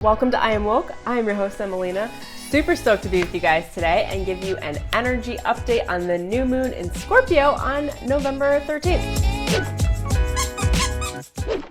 Welcome to I Am Woke. I'm your host, Emelina. Super stoked to be with you guys today and give you an energy update on the new moon in Scorpio on November 13th.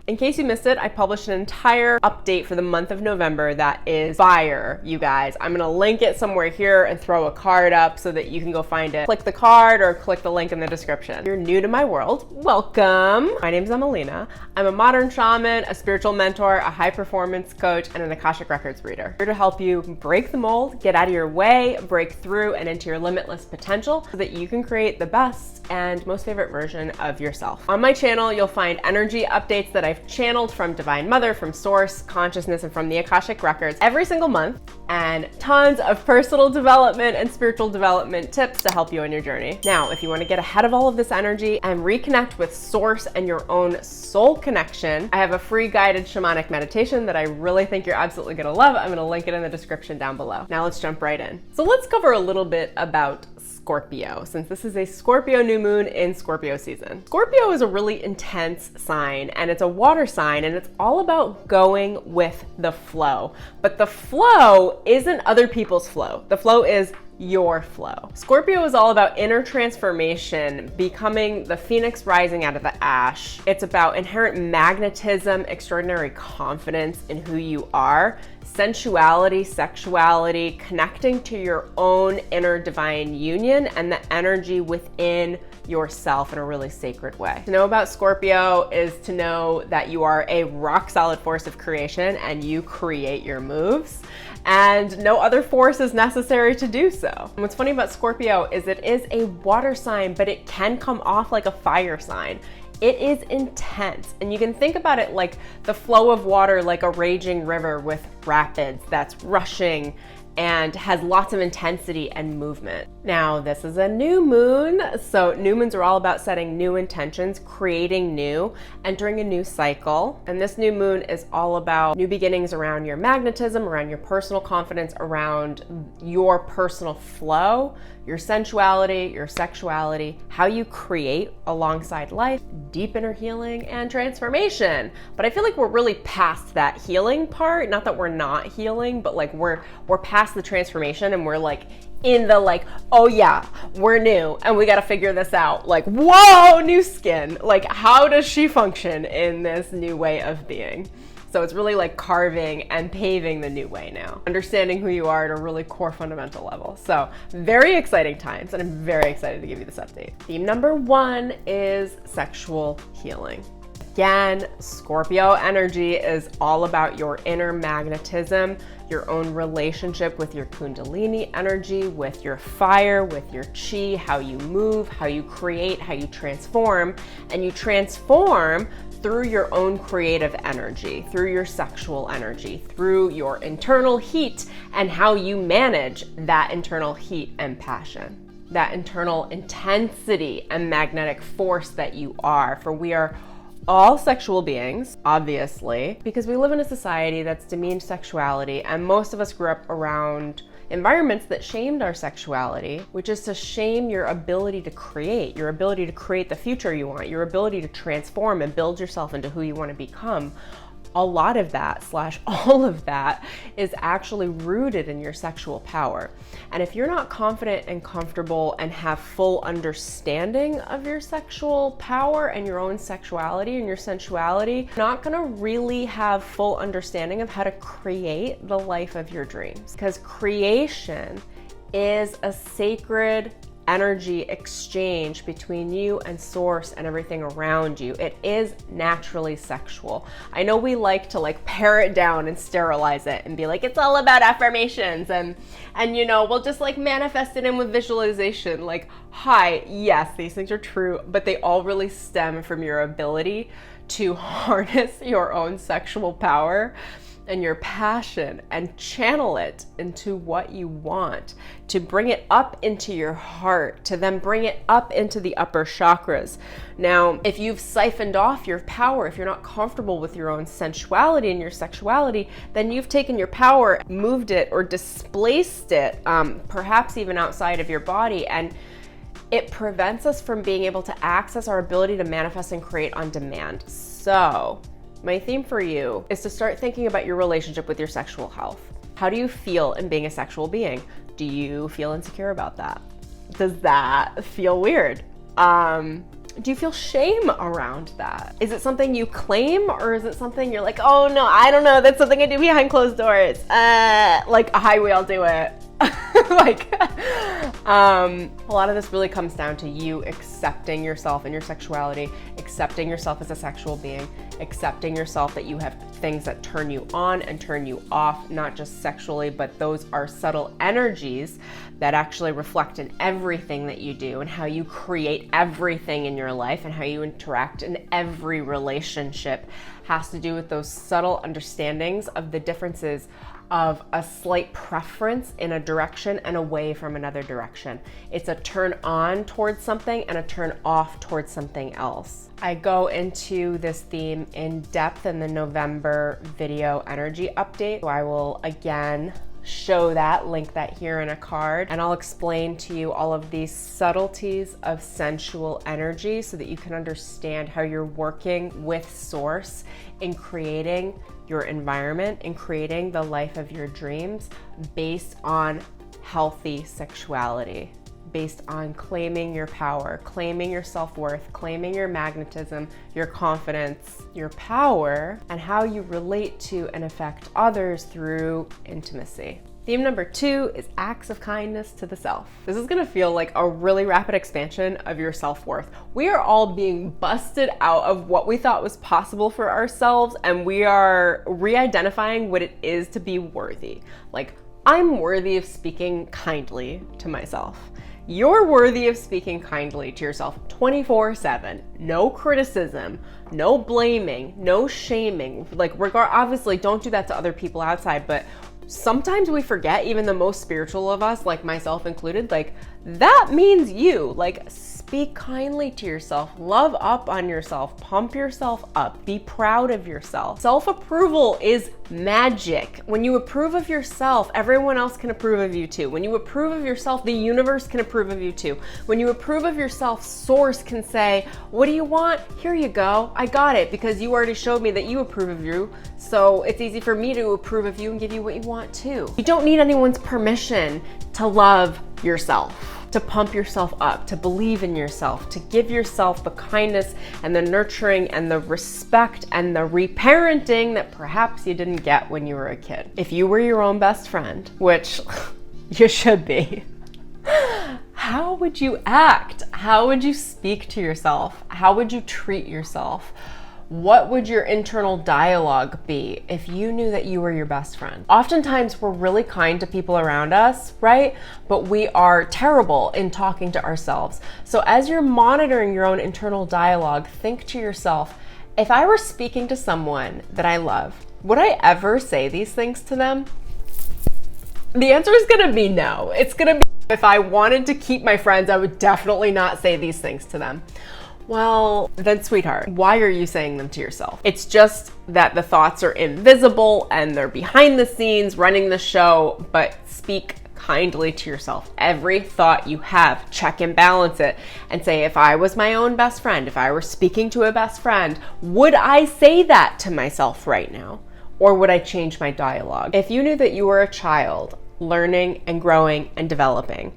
In case you missed it, I published an entire update for the month of November that is fire, you guys. I'm gonna link it somewhere here and throw a card up so that you can go find it. Click the card or click the link in the description. If you're new to my world, welcome. My name's Emelina. I'm a modern shaman, a spiritual mentor, a high performance coach, and an Akashic Records reader. I'm here to help you break the mold, get out of your way, break through and into your limitless potential so that you can create the best and most favorite version of yourself. On my channel, you'll find energy updates that I've channeled from Divine Mother, from Source, Consciousness, and from the Akashic Records every single month, and tons of personal development and spiritual development tips to help you on your journey. Now, if you want to get ahead of all of this energy and reconnect with Source and your own soul connection, I have a free guided shamanic meditation that I really think you're absolutely going to love. I'm going to link it in the description down below. Now let's jump right in. So let's cover a little bit about Scorpio, since this is a Scorpio new moon in Scorpio season. Scorpio is a really intense sign, and it's a water sign, and it's all about going with the flow. But the flow isn't other people's flow. The flow is your flow. Scorpio is all about inner transformation, becoming the phoenix rising out of the ash. It's about inherent magnetism, extraordinary confidence in who you are, sensuality, sexuality, connecting to your own inner divine union and the energy within yourself in a really sacred way. To know about Scorpio is to know that you are a rock solid force of creation and you create your moves, and no other force is necessary to do so. And what's funny about Scorpio is it is a water sign, but it can come off like a fire sign. It is intense, and you can think about it like the flow of water, like a raging river with rapids that's rushing and has lots of intensity and movement. Now, this is a new moon, so new moons are all about setting new intentions, creating new, entering a new cycle. And this new moon is all about new beginnings around your magnetism, around your personal confidence, around your personal flow, your sensuality, your sexuality, how you create alongside life, deep inner healing and transformation. But I feel like we're really past that healing part. Not that we're not healing, but like we're past the transformation, and we're like in the like, oh yeah, we're new and we got to figure this out. Like, whoa, new skin. Like, how does she function in this new way of being? So it's really like carving and paving the new way now, understanding who you are at a really core fundamental level. So very exciting times, and I'm very excited to give you this update. Theme number 1 is sexual healing. Again, Scorpio energy is all about your inner magnetism, your own relationship with your Kundalini energy, with your fire, with your chi, how you move, how you create, how you transform, and you transform through your own creative energy, through your sexual energy, through your internal heat, and how you manage that internal heat and passion, that internal intensity and magnetic force that you are. For we are all sexual beings, obviously, because we live in a society that's demeaned sexuality, and most of us grew up around environments that shamed our sexuality, which is to shame your ability to create, your ability to create the future you want, your ability to transform and build yourself into who you want to become. A lot of that / all of that is actually rooted in your sexual power. And if you're not confident and comfortable and have full understanding of your sexual power and your own sexuality and your sensuality, you're not gonna really have full understanding of how to create the life of your dreams. Because creation is a sacred energy exchange between you and Source and everything around you. It is naturally sexual. I know we like to like pare it down and sterilize it and be like, it's all about affirmations and you know, we'll just like manifest it in with visualization. Like, hi, yes, these things are true, but they all really stem from your ability to harness your own sexual power and your passion and channel it into what you want, to bring it up into your heart, to then bring it up into the upper chakras. Now, if you've siphoned off your power, if you're not comfortable with your own sensuality and your sexuality, then you've taken your power, moved it or displaced it, perhaps even outside of your body, and it prevents us from being able to access our ability to manifest and create on demand. So My theme for you is to start thinking about your relationship with your sexual health. How do you feel in being a sexual being? Do you feel insecure about that? Does that feel weird? Do you feel shame around that? Is it something you claim, or is it something you're like, oh no, I don't know, that's something I do behind closed doors. Like a highway, I'll do it. A lot of this really comes down to you accepting yourself and your sexuality, accepting yourself as a sexual being, accepting yourself that you have things that turn you on and turn you off, not just sexually, but those are subtle energies that actually reflect in everything that you do and how you create everything in your life and how you interact in every relationship has to do with those subtle understandings of the differences of a slight preference in a direction and away from another direction. It's a turn on towards something and a turn off towards something else. I go into this theme in depth in the November video energy update. So I will again show that, link that here in a card, and I'll explain to you all of these subtleties of sensual energy so that you can understand how you're working with Source in creating your environment and creating the life of your dreams based on healthy sexuality, based on claiming your power, claiming your self-worth, claiming your magnetism, your confidence, your power, and how you relate to and affect others through intimacy. Theme number 2 is acts of kindness to the self. This is gonna feel like a really rapid expansion of your self-worth. We are all being busted out of what we thought was possible for ourselves, and we are re-identifying what it is to be worthy. Like, I'm worthy of speaking kindly to myself. You're worthy of speaking kindly to yourself 24/7. No criticism, no blaming, no shaming. Like, obviously don't do that to other people outside, but sometimes we forget, even the most spiritual of us, like myself included, like that means you. Like, speak kindly to yourself, love up on yourself, pump yourself up, be proud of yourself. Self-approval is magic. When you approve of yourself, everyone else can approve of you too. When you approve of yourself, the universe can approve of you too. When you approve of yourself, Source can say, what do you want? Here you go. I got it, because you already showed me that you approve of you. So it's easy for me to approve of you and give you what you want too. You don't need anyone's permission to love yourself, to pump yourself up, to believe in yourself, to give yourself the kindness and the nurturing and the respect and the reparenting that perhaps you didn't get when you were a kid. If you were your own best friend, which you should be, how would you act? How would you speak to yourself? How would you treat yourself? What would your internal dialogue be if you knew that you were your best friend? Oftentimes we're really kind to people around us, right? But we are terrible in talking to ourselves. So as you're monitoring your own internal dialogue, think to yourself, if I were speaking to someone that I love, would I ever say these things to them? The answer is gonna be no. It's gonna be, if I wanted to keep my friends, I would definitely not say these things to them. Well, then sweetheart, why are you saying them to yourself? It's just that the thoughts are invisible and they're behind the scenes running the show, but speak kindly to yourself. Every thought you have, check and balance it and say, if I was my own best friend, if I were speaking to a best friend, would I say that to myself right now? Or would I change my dialogue? If you knew that you were a child learning and growing and developing,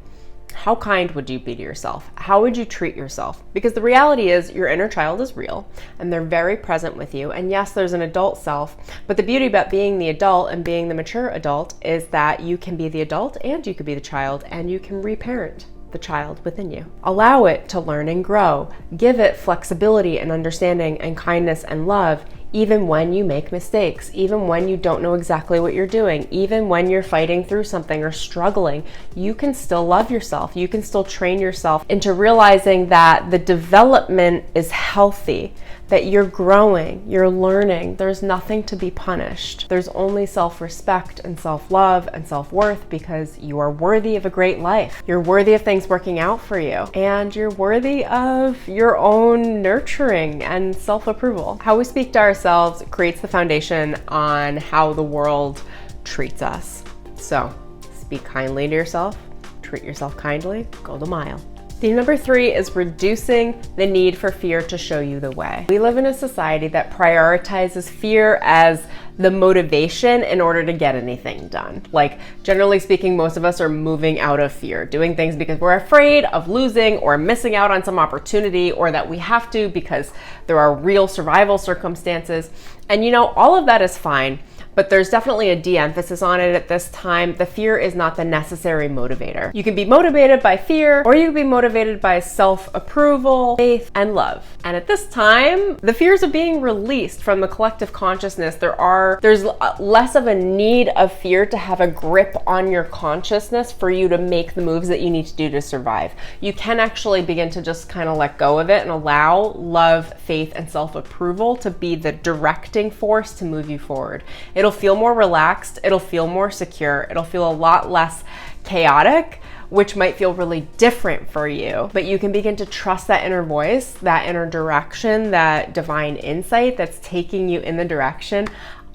how kind would you be to yourself? How would you treat yourself? Because the reality is your inner child is real and they're very present with you. And yes, there's an adult self, but the beauty about being the adult and being the mature adult is that you can be the adult and you could be the child, and you can reparent the child within you. Allow it to learn and grow. Give it flexibility and understanding and kindness and love, even when you make mistakes, even when you don't know exactly what you're doing, even when you're fighting through something or struggling, you can still love yourself. You can still train yourself into realizing that the development is healthy, that you're growing, you're learning. There's nothing to be punished. There's only self-respect and self-love and self-worth, because you are worthy of a great life. You're worthy of things working out for you, and you're worthy of your own nurturing and self-approval. How we speak to ourselves creates the foundation on how the world treats us. So speak kindly to yourself, treat yourself kindly, go the mile. Theme number 3 is reducing the need for fear to show you the way. We live in a society that prioritizes fear as the motivation in order to get anything done. Like, generally speaking, most of us are moving out of fear, doing things because we're afraid of losing or missing out on some opportunity, or that we have to because there are real survival circumstances. And you know, all of that is fine, but there's definitely a de-emphasis on it at this time. The fear is not the necessary motivator. You can be motivated by fear, or you can be motivated by self-approval, faith, and love. And at this time, the fears are being released from the collective consciousness. There's less of a need of fear to have a grip on your consciousness for you to make the moves that you need to do to survive. You can actually begin to just kind of let go of it and allow love, faith, and self-approval to be the directing force to move you forward. It'll feel more relaxed, it'll feel more secure, it'll feel a lot less chaotic, which might feel really different for you. But you can begin to trust that inner voice, that inner direction, that divine insight that's taking you in the direction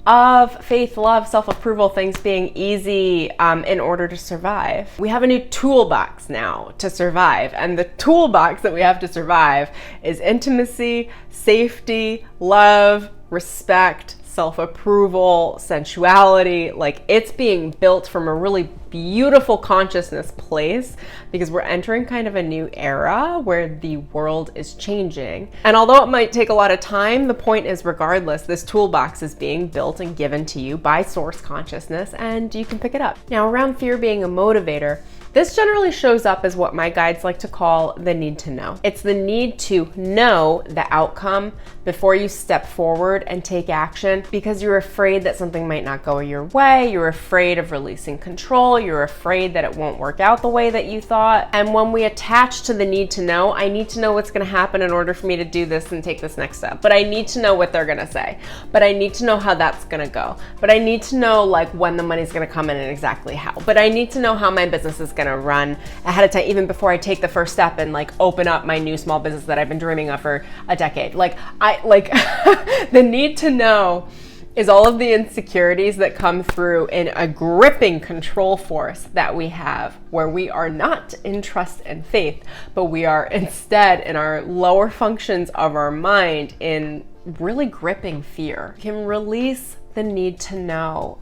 of faith, love, self-approval, things being easy in order to survive. We have a new toolbox now to survive, and the toolbox that we have to survive is intimacy, safety, love, respect, self-approval, sensuality. Like, it's being built from a really beautiful consciousness place, because we're entering kind of a new era where the world is changing. And although it might take a lot of time, the point is, regardless, this toolbox is being built and given to you by source consciousness, and you can pick it up. Now, around fear being a motivator, this generally shows up as what my guides like to call the need to know. It's the need to know the outcome before you step forward and take action, because you're afraid that something might not go your way. You're afraid of releasing control. You're afraid that it won't work out the way that you thought. And when we attach to the need to know, I need to know what's going to happen in order for me to do this and take this next step. But I need to know what they're going to say. But I need to know how that's going to go. But I need to know, like, when the money's going to come in and exactly how. But I need to know how my business is going to run ahead of time, even before I take the first step and like open up my new small business that I've been dreaming of for a decade. The need to know is all of the insecurities that come through in a gripping control force that we have, where we are not in trust and faith, but we are instead in our lower functions of our mind in really gripping fear. You can release the need to know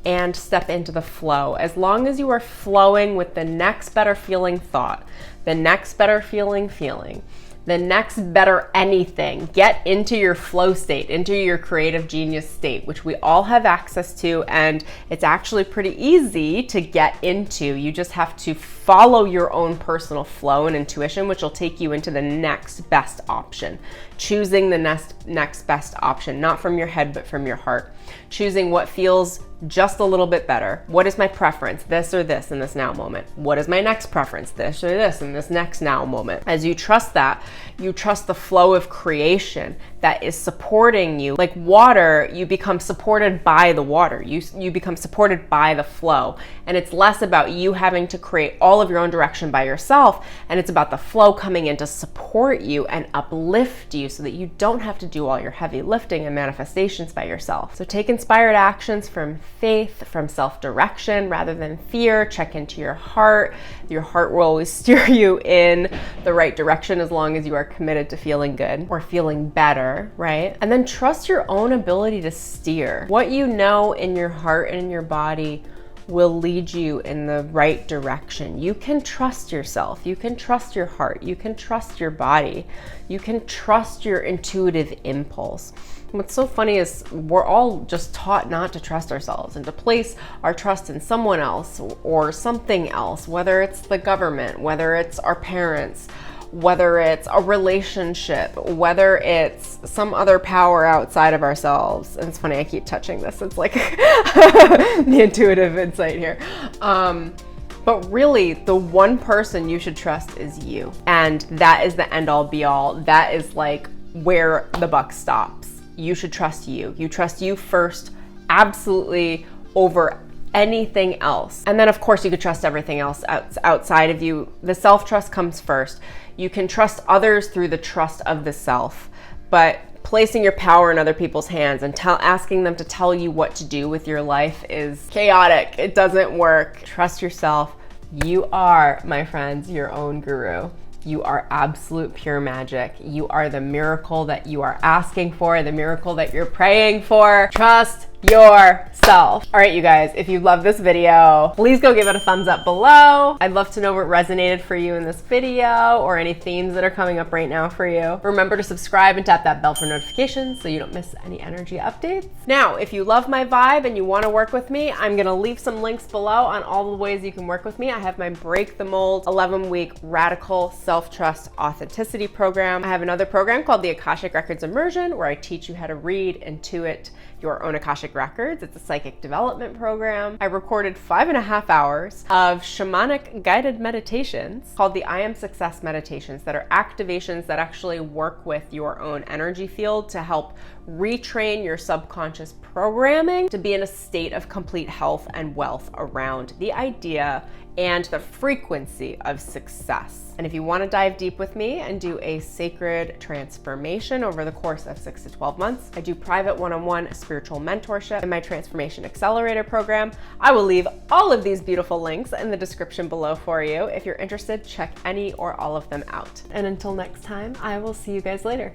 and step into the flow. As long as you are flowing with the next better feeling thought, the next better feeling, the next better anything, get into your flow state, into your creative genius state, which we all have access to, and it's actually pretty easy to get into. You just have to follow your own personal flow and intuition, which will take you into the next best option. Choosing the next best option, not from your head, but from your heart. Choosing what feels just a little bit better. What is my preference? This or this in this now moment. What is my next preference? This or this in this next now moment. As you trust that, you trust the flow of creation that is supporting you. Like water, you become supported by the water. You become supported by the flow. And it's less about you having to create all of your own direction by yourself, and it's about the flow coming in to support you and uplift you so that you don't have to do all your heavy lifting and manifestations by yourself. So take inspired actions from faith, from self-direction rather than fear. Check into your heart. Your heart will always steer you in the right direction as long as you are committed to feeling good or feeling better, right? And then trust your own ability to steer. What you know in your heart and in your body will lead you in the right direction. You can trust yourself. You can trust your heart. You can trust your body. You can trust your intuitive impulse. What's so funny is we're all just taught not to trust ourselves and to place our trust in someone else or something else, whether it's the government, whether it's our parents, whether it's a relationship, whether it's some other power outside of ourselves. And it's funny, I keep touching this. It's like the intuitive insight here. But really, the one person you should trust is you. And that is the end all be all. That is like where the buck stops. You should trust you. You trust you first, absolutely, over anything else. And then of course you could trust everything else outside of you. The self-trust comes first. You can trust others through the trust of the self, but placing your power in other people's hands and asking them to tell you what to do with your life is chaotic. It doesn't work. Trust yourself. You are, my friends, your own guru. You are absolute pure magic. You are the miracle that you are asking for, the miracle that you're praying for. Trust yourself. All right, you guys, if you love this video, please go give it a thumbs up below. I'd love to know what resonated for you in this video or any themes that are coming up right now for you. Remember to subscribe and tap that bell for notifications so you don't miss any energy updates. Now, if you love my vibe and you want to work with me, I'm going to leave some links below on all the ways you can work with me. I have my Break the Mold 11-week radical self-trust authenticity program. I have another program called the Akashic Records Immersion where I teach you how to read, intuit your own Akashic records. It's a psychic development program. I recorded 5.5 hours of shamanic guided meditations called the I Am Success meditations that are activations that actually work with your own energy field to help retrain your subconscious programming to be in a state of complete health and wealth around the idea and the frequency of success. And if you want to dive deep with me and do a sacred transformation over the course of 6 to 12 months, I do private one-on-one spiritual mentorship in my Transformation Accelerator program. I will leave all of these beautiful links in the description below for you. If you're interested, check any or all of them out. And until next time, I will see you guys later.